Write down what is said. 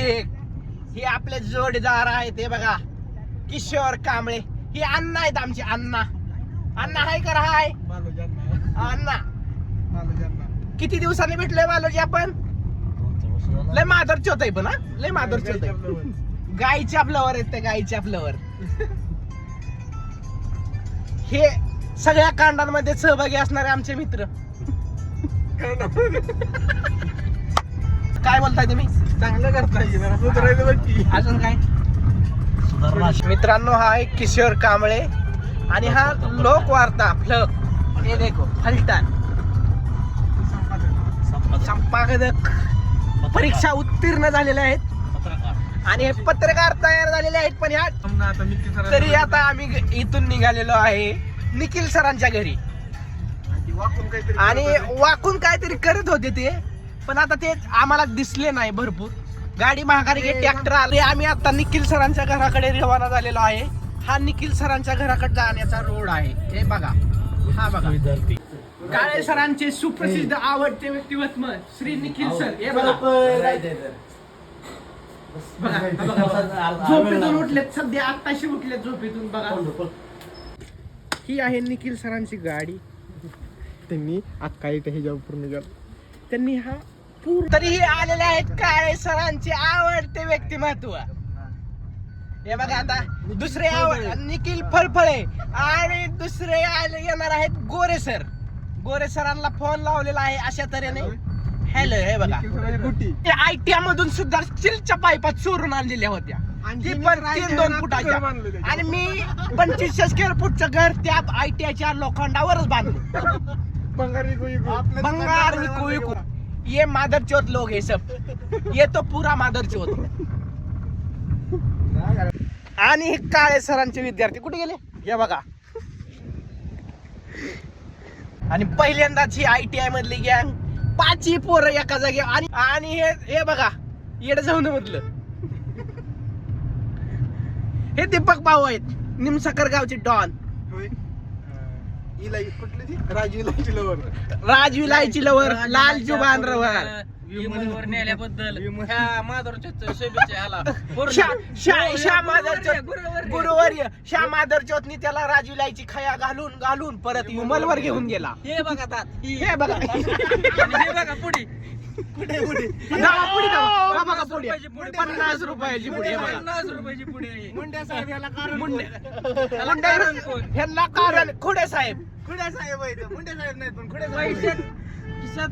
शेख, हे आपले जोडीदार आहेत. ते बघा किशोर कांबळे, हे अण्णा आहेत आमचे. अण्णा अण्णा हाय करा. हाय अण्णा, किती दिवसांनी भेटलोय बालोजी आपण. लय माधुरची होत पण, हा लय माधुरची होत. गाईच्या फ्लवर आहेत ते, गाईच्या फ्लवर. हे सगळ्या कांडांमध्ये सहभागी असणारे आमचे मित्र. काय बोलताय तुम्ही. चांगलं करताय. अजून काय मित्रांनो, हा एक किशोर कांबळे आणि हा लोकवार्ता फ्लक. हे देखो फलटण संपादक, परीक्षा उत्तीर्ण झालेले आहेत आणि हे पत्रकार तयार झालेले आहेत. पण ह्या तरी आता आम्ही इथून निघालेलो आहे निखिल सरांच्या घरी. आणि वाकून काहीतरी करत होते ते, पण आता ते आम्हाला दिसले नाही. भरपूर गाडी महागारी ट्रॅक्टर आले. आम्ही आता निखिल सरांच्या घराकडे रवाना झालेलो आहे. हा निखिल सरांच्या घराकडे जाण्याचा रोड आहे. हे बघा, हा बघा काळे सरांचे सुप्रसिद्ध आवडते व्यक्तिमत्व श्री निखिल सर. हे बघा, झोपेतून उठलेत सध्या, आत्ताशी उठलेत झोपेतून. बघा, ही आहे निखिल सरांची गाडी. त्यांनी अक्का इथे हे जॉब पूर्ण केलं. त्यांनी हा तरीही आलेले आहेत काळे सरांचे आवडते व्यक्तिमत्व. हे बघा, आता दुसरे निखिल फळफळे आणि दुसरे येणार आहेत गोरे सर. गोरे सरांना फोन लावलेला आहे अशा तऱ्हेने. हॅलो. हे बघा, आयटीआय मधून सुद्धा स्टीलच्या पाईपात चोरून आणलेल्या होत्या. ती पण 3-2 फुटाच्या. आणि मी 2500 स्क्वेअर फूटचं घर त्या आयटीआयच्या लोखंडावरच बांधलं. बंगार विकू. ये मादरचोद लोग है सब, ये तो पूरा मादरचोद. आणि हे काळे सरांचे विद्यार्थी कुठे गेले हे बघा. आणि पहिल्यांदाच ही आयटीआय मधली गँग 5 पोरं एका जागी. आणि हे बघा येड जाऊन म्हटलं. हे दीपक भाऊ आहेत, निमसकर गावचे डॉन. राजू इलायची लवर, लाल जुबान रवर. विमानावर नेल्याबद्दल ह्या माधुरच्या शुभेच्छा ह्याला. गुरुवर्य श्या माधुरचोतनी त्याला राजू इलायची खया घालून परत विमलवर घेऊन गेला. हे बघा तात, हे बघा, हे बघा पुढे पुढे पुढे बघा पुढे 50 रुपयाची पुढे. 50 रुपयाची पुढे. मुंडे साहेब याला कारण ह्यांना कारण खुडे साहेब. मुंडे साहेब नाही, पण पैसे खिशात